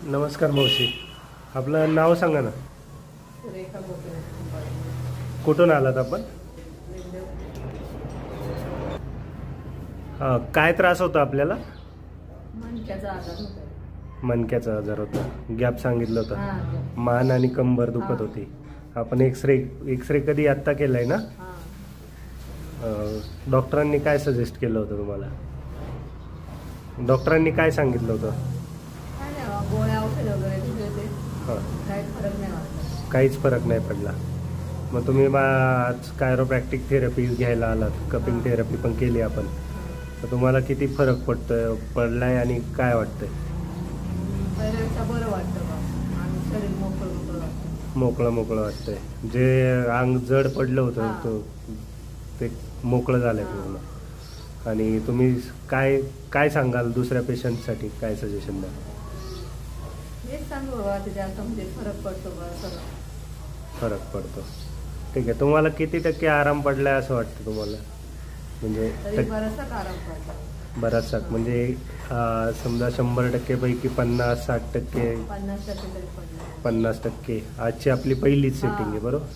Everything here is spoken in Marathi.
नमस्कार मावशी, आपलं नाव सांगा ना. रेखा गोपीनाथ. कुठून आलात आपण? काय त्रास होता आपल्याला? मणक्याचा आजार होता. मणक्याचा आजार होता, गॅप सांगितलं होतं. हा. मान आणि कंबर दुखत हा. होती. आपण एक्सरे कधी आत्ता केलाय ना? हा. डॉक्टरांनी काय सजेस्ट केलं होतं तुम्हाला? डॉक्टरांनी काय सांगितलं होतं? काय नाही बाबा, गोळ्या औषध वगैरे दिले होते. हां, काही फरक नाही वाटला. काहीच फरक नाही पडला. मग तुम्ही आज कायरोप्रॅक्टिक थेरपी घ्यायला आलात, कपिंग थेरपी पण केली आपण. तर तुम्हाला किती फरक पडलाय आणि काय वाटतंय? पहिल्यापेक्षा बरं वाटतं बा, आणि शरीर मोकळं मोकळं वाटतं. मोकळं वाटतंय. जे अंग जड पडलं होतं हां. ते मोकळं झालंय पूर्ण. आणि तुम्ही काय सांगाल दुसऱ्या पेशंटसाठी, काय सजेशन द्या? हेच सांगू बाबा, त्याच्या आता म्हणजे फरक पडतो बा सगळं. फरक पडतो. ठीक आहे. तुम्हाला किती टक्के आराम पडलाय असं वाटतं तुम्हाला? म्हणजे तरी बराचसा आराम पडला. बराचसा म्हणजे समजा 100% पैकी 50-60%, 50% तरी पडला. 50%. आजची आपली पहिलीच हां. सेटिंग आहे बरोबर?